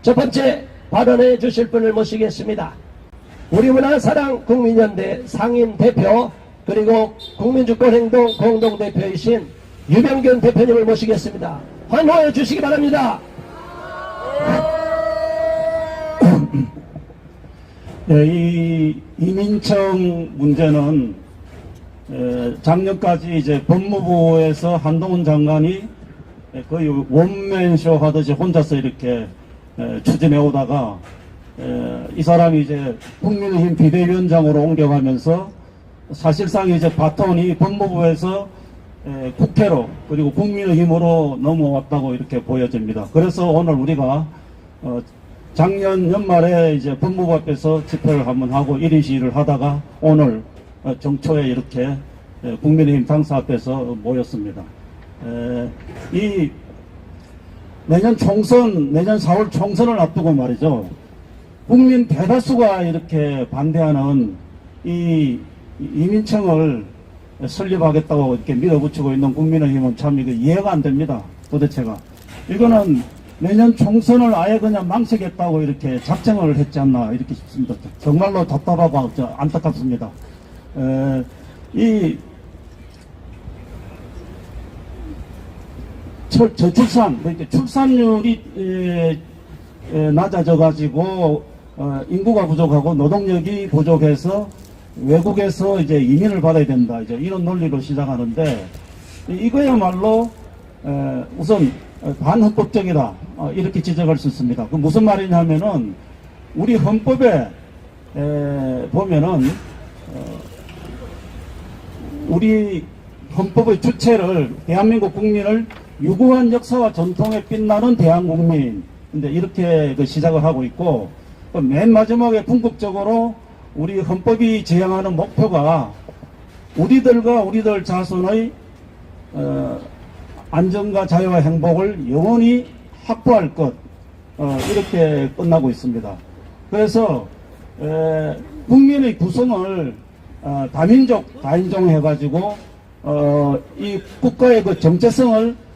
첫 번째 발언해 주실 분을 모시겠습니다. 우리문화사랑 국민연대 상임 대표 그리고 국민주권행동 공동대표이신 유병균 대표님을 모시겠습니다. 환호해 주시기 바랍니다. 네, 이 이민청 문제는 작년까지 이제 법무부에서 한동훈 장관이 거의 원맨쇼 하듯이 혼자서 이렇게 추진해 오다가 이 사람이 이제 국민의힘 비대위원장으로 옮겨가면서 사실상 이제 바톤이 법무부에서 국회로 그리고 국민의힘으로 넘어왔다고 이렇게 보여집니다. 그래서 오늘 우리가 작년 연말에 이제 법무부 앞에서 집회를 한번 하고 1인 시위를 하다가 오늘 정초에 이렇게 국민의힘 당사 앞에서 모였습니다. 이 내년 4월 총선을 앞두고 말이죠. 국민 대다수가 이렇게 반대하는 이 이민청을 설립하겠다고 이렇게 밀어붙이고 있는 국민의힘은 참 이거 이해가 안 됩니다. 도대체가. 이거는 내년 총선을 아예 그냥 망치겠다고 이렇게 작정을 했지 않나 이렇게 싶습니다. 정말로 답답하고 안타깝습니다. 이 저출산, 출산율이 낮아져 가지고 인구가 부족하고 노동력이 부족해서 외국에서 이제 이민을 받아야 된다. 이제 이런 논리로 시작하는데 이거야말로 우선 반헌법적이다. 이렇게 지적할 수 있습니다. 그 무슨 말이냐면은 우리 헌법에 보면은 우리 헌법의 주체를 대한민국 국민을 유구한 역사와 전통에 빛나는 대한국민 근데 이렇게 시작을 하고 있고 맨 마지막에 궁극적으로 우리 헌법이 지향하는 목표가 우리들과 우리들 자손의 안정과 자유와 행복을 영원히 확보할 것 이렇게 끝나고 있습니다. 그래서 국민의 구성을 다민족 다인종 해가지고 이 국가의 그 정체성을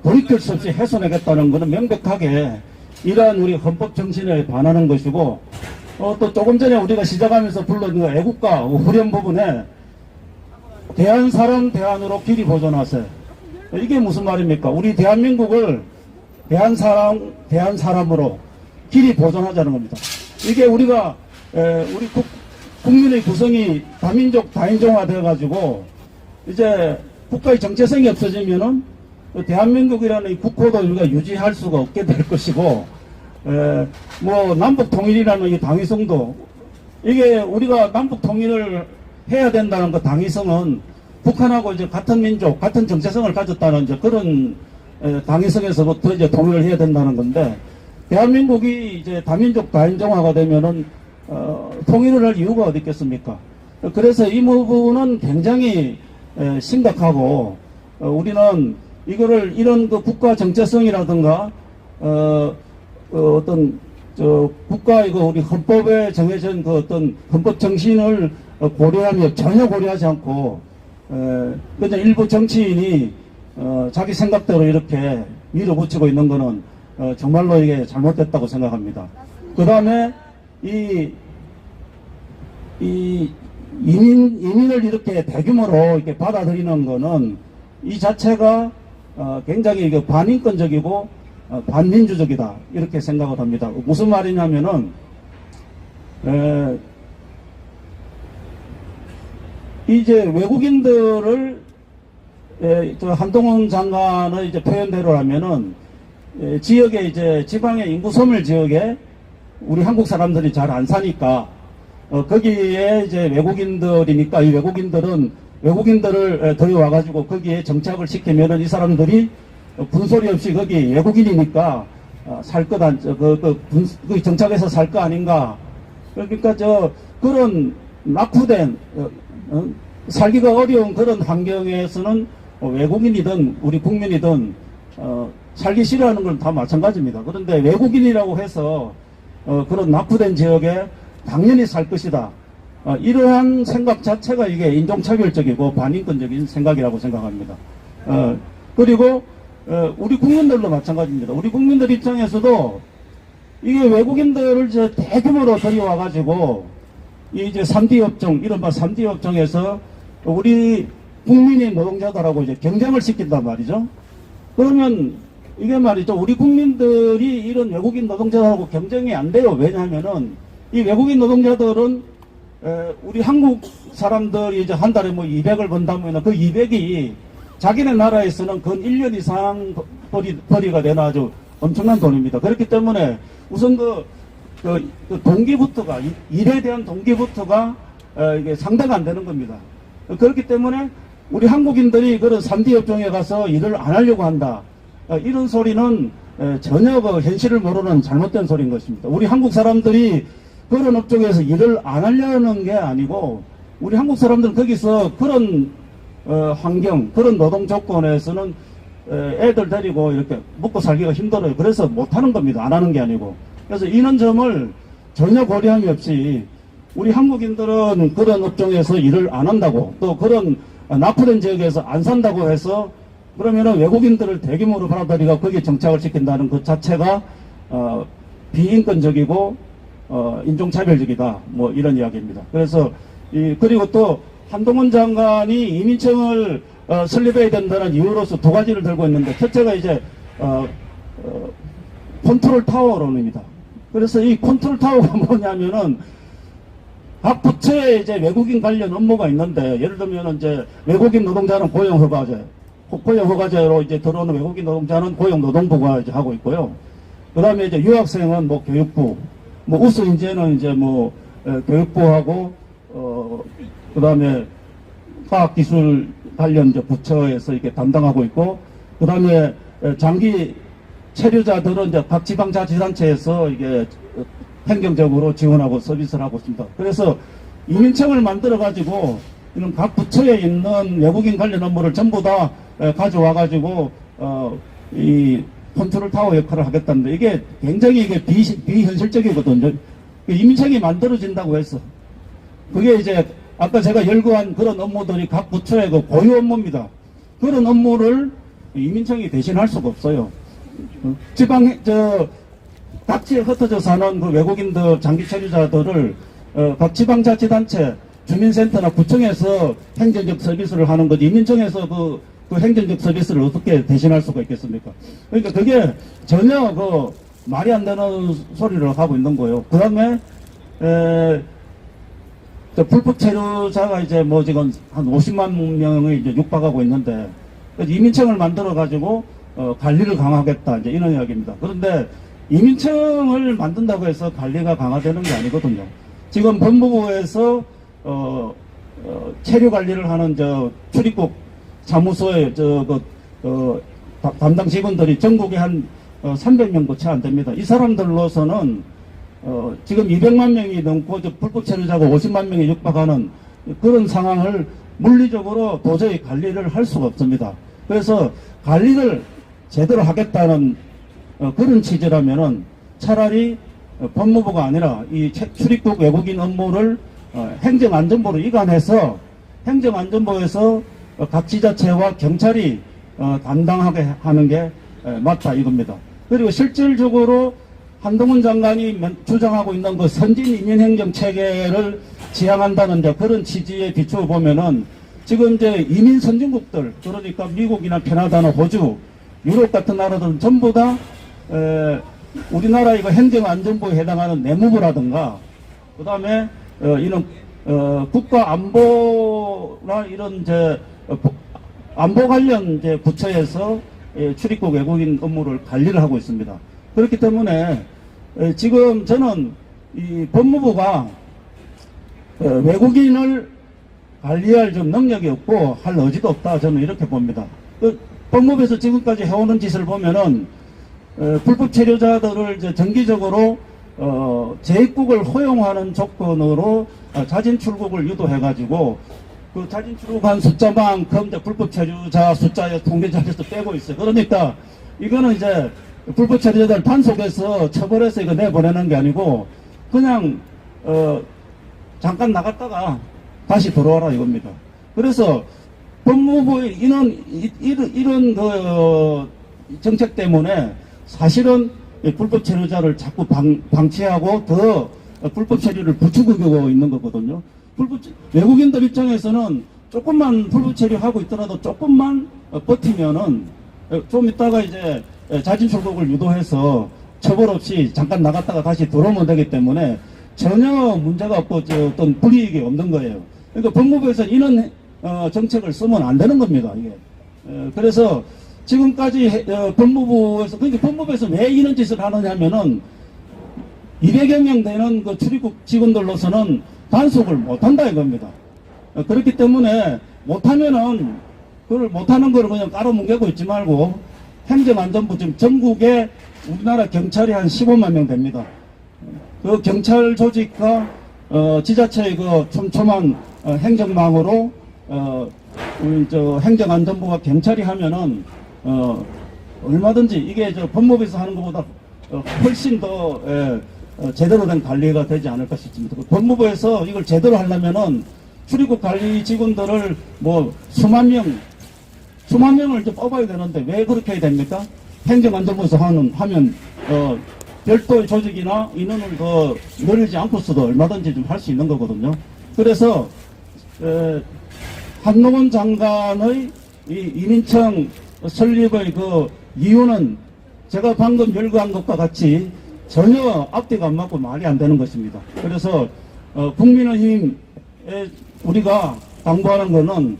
돌이킬 수 없이 훼손하겠다는 것은 명백하게 이러한 우리 헌법 정신에 반하는 것이고 또 조금 전에 우리가 시작하면서 불러준 애국가 후렴 부분에 대한사람 대한으로 길이 보존하세. 이게 무슨 말입니까? 우리 대한민국을 대한사람 대한사람으로 길이 보존하자는 겁니다. 이게 우리가 우리 국민의 구성이 다민족 다인종화 되어가지고 이제 국가의 정체성이 없어지면은 대한민국이라는 이 국호도 우리가 유지할 수가 없게 될 것이고 뭐 남북 통일이라는 이 당위성도 이게 우리가 남북 통일을 해야 된다는 그 당위성은 북한하고 이제 같은 민족, 같은 정체성을 가졌다는 이제 그런 당위성에서부터 이제 통일을 해야 된다는 건데 대한민국이 이제 다민족 다인종화가 되면은 통일을 할 이유가 어디 있겠습니까? 그래서 이 부분은 굉장히 심각하고 우리는 이거를 이런 그 국가 정체성이라든가 어떤 국가 이거 우리 헌법에 정해진 그 어떤 헌법 정신을 고려하며 전혀 고려하지 않고 그냥 일부 정치인이 자기 생각대로 이렇게 밀어붙이고 있는 거는 정말로 이게 잘못됐다고 생각합니다. 그 다음에 이민을 이렇게 대규모로 이렇게 받아들이는 거는 이 자체가 굉장히 반인권적이고 반민주적이다 이렇게 생각을 합니다. 무슨 말이냐면은 이제 외국인들을 한동훈 장관의 이제 표현대로라면은 지역에 이제 지방의 인구 소멸 지역에 우리 한국 사람들이 잘 안 사니까 거기에 이제 외국인들이니까 이 외국인들을 들여와가지고 거기에 정착을 시키면은 이 사람들이 분소리 없이 거기 외국인이니까 살 것 그 정착해서 살 거 아닌가. 그러니까 그런 낙후된 살기가 어려운 그런 환경에서는 외국인이든 우리 국민이든 살기 싫어하는 건 다 마찬가지입니다. 그런데 외국인이라고 해서 그런 낙후된 지역에 당연히 살 것이다. 이러한 생각 자체가 이게 인종차별적이고 반인권적인 생각이라고 생각합니다. 그리고 우리 국민들도 마찬가지입니다. 우리 국민들 입장에서도 이게 외국인들을 이제 대규모로 들여와가지고, 이제 3D 업종, 이른바 3D 업종에서 우리 국민의 노동자들하고 이제 경쟁을 시킨단 말이죠. 그러면 이게 말이죠. 우리 국민들이 이런 외국인 노동자들하고 경쟁이 안 돼요. 왜냐하면은 이 외국인 노동자들은 우리 한국 사람들이 이제 한 달에 뭐 200을 번다면 그 200이 자기네 나라에서는 근 1년 이상 벌이가 되는 아주 엄청난 돈입니다. 그렇기 때문에 우선 그 동기부터가, 일에 대한 동기부터가 이게 상대가 안 되는 겁니다. 그렇기 때문에 우리 한국인들이 그런 3D 업종에 가서 일을 안 하려고 한다. 이런 소리는 전혀 그 현실을 모르는 잘못된 소리인 것입니다. 우리 한국 사람들이 그런 업종에서 일을 안 하려는 게 아니고, 우리 한국 사람들은 거기서 그런 환경, 그런 노동 조건에서는 애들 데리고 이렇게 먹고 살기가 힘들어요. 그래서 못 하는 겁니다. 안 하는 게 아니고. 그래서 이런 점을 전혀 고려함이 없이 우리 한국인들은 그런 업종에서 일을 안 한다고, 또 그런 낙후된 지역에서 안 산다고 해서 그러면은 외국인들을 대규모로 받아들이고 거기에 정착을 시킨다는 그 자체가 비인권적이고 인종차별적이다, 뭐 이런 이야기입니다. 그래서 그리고 또 한동훈 장관이 이민청을 설립해야 된다는 이유로서 두 가지를 들고 있는데, 첫째가 이제 컨트롤 타워론입니다. 그래서 이 컨트롤 타워가 뭐냐면은 각 부처에 이제 외국인 관련 업무가 있는데, 예를 들면 이제 외국인 노동자는 고용허가제, 고용허가제로 이제 들어오는 외국인 노동자는 고용노동부가 이제 하고 있고요. 그 다음에 이제 유학생은 뭐 교육부, 뭐 우수인재는 이제 뭐 교육부하고 그 다음에 과학기술 관련 이제 부처에서 이렇게 담당하고 있고, 그 다음에 장기 체류자들은 이제 각 지방자치단체에서 이게 행정적으로 지원하고 서비스를 하고 있습니다. 그래서 이민청을 만들어가지고 이런 각 부처에 있는 외국인 관련 업무를 전부 다 가져와가지고 이 컨트롤 타워 역할을 하겠다는데, 이게 굉장히 이게 비현실적이거든요. 이민청이 만들어진다고 했어. 그게 이제 아까 제가 열거한 그런 업무들이 각 부처의 그 고유 업무입니다. 그런 업무를 이민청이 대신할 수가 없어요. 각지에 흩어져 사는 그 외국인들, 장기 체류자들을 각 지방자치단체, 주민센터나 구청에서 행정적 서비스를 하는 거지, 이민청에서 그 행정적 서비스를 어떻게 대신할 수가 있겠습니까? 그러니까 그게 전혀 그 말이 안 되는 소리를 하고 있는 거예요. 그 다음에 불법 체류자가 이제 뭐 지금 한 50만 명이 이제 육박하고 있는데, 이민청을 만들어 가지고 관리를 강화하겠다, 이제 이런 이야기입니다. 그런데 이민청을 만든다고 해서 관리가 강화되는 게 아니거든요. 지금 법무부에서 체류 관리를 하는 출입국 사무소에 담당 직원들이 전국에 한 300명도 채 안 됩니다. 이 사람들로서는 지금 200만 명이 넘고 불법 체류자가 50만 명이 육박하는 그런 상황을 물리적으로 도저히 관리를 할 수가 없습니다. 그래서 관리를 제대로 하겠다는 그런 취지라면은 차라리 법무부가 아니라 이 출입국 외국인 업무를 행정안전부로 이관해서 행정안전부에서 각 지자체와 경찰이 담당하게 하는 게 맞다, 이겁니다. 그리고 실질적으로 한동훈 장관이 주장하고 있는 그 선진 이민 행정 체계를 지향한다는 그런 취지에 비추어 보면은 지금 이제 이민 선진국들, 그러니까 미국이나 캐나다나 호주, 유럽 같은 나라들은 전부 다 우리나라 이거 행정안전부에 해당하는 내무부라든가, 그 다음에 이런 국가안보나 이런 안보 관련 부처에서 출입국 외국인 업무를 관리를 하고 있습니다. 그렇기 때문에 지금 저는 이 법무부가 외국인을 관리할 좀 능력이 없고 할 의지도 없다, 저는 이렇게 봅니다. 법무부에서 지금까지 해오는 짓을 보면은 불법 체류자들을 이제 정기적으로 재입국을 허용하는 조건으로 자진 출국을 유도해가지고 그 자진 출국한 숫자만큼 이제 불법 체류자 숫자의 통계자에서 빼고 있어요. 그러니까 이거는 이제 불법 체류자들 단속해서 처벌해서 이거 내보내는 게 아니고 그냥 잠깐 나갔다가 다시 들어와라, 이겁니다. 그래서 법무부의 이런 그 정책 때문에 사실은 이 불법 체류자를 자꾸 방치하고 더 불법 체류를 부추기고 있는 거거든요. 외국인들 입장에서는 조금만 불법 체류하고 있더라도 조금만 버티면은 좀 있다가 이제 자진 출국을 유도해서 처벌 없이 잠깐 나갔다가 다시 들어오면 되기 때문에 전혀 문제가 없고 어떤 불이익이 없는 거예요. 그러니까 법무부에서 이런 정책을 쓰면 안 되는 겁니다. 이게. 그래서 지금까지 법무부에서 그러니까 법무부에서 왜 이런 짓을 하느냐면은 200여 명 되는 그 출입국 직원들로서는 단속을 못한다 이겁니다. 그렇기 때문에 못하면은 그걸 못하는 거를 그냥 깔아뭉개고 있지 말고 행정안전부 지금 전국에 우리나라 경찰이 한 15만 명 됩니다. 그 경찰 조직과 지자체의 그 촘촘한 행정망으로 우리 행정안전부가 경찰이 하면은 얼마든지 이게 법무부에서 하는 것보다 훨씬 더 제대로 된 관리가 되지 않을까 싶습니다. 법무부에서 이걸 제대로 하려면은 출입국 관리 직원들을 뭐 수만 명을 이제 뽑아야 되는데 왜 그렇게 해야 됩니까? 행정안전부에서 하면 별도의 조직이나 인원을 더 늘리지 않고서도 얼마든지 좀 할 수 있는 거거든요. 그래서 한동훈 장관의 이 이민청 설립의 그 이유는 제가 방금 열거한 것과 같이 전혀 앞뒤가 안 맞고 말이 안 되는 것입니다. 그래서 국민의힘에 우리가 당부하는 것은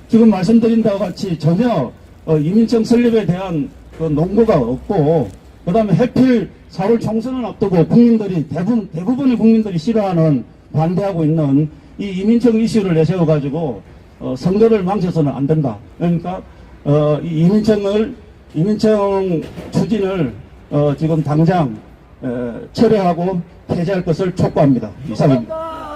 지금 말씀드린 바와 같이 전혀 이민청 설립에 대한 그 농구가 없고 그 다음에 해필 4월 총선을 앞두고 대부분의 국민들이 싫어하는 반대하고 있는 이 이민청 이슈를 내세워가지고 선거를 망쳐서는 안 된다. 그러니까 이 이민청 추진을 지금 당장 철회하고 폐지할 것을 촉구합니다. 이상입니다.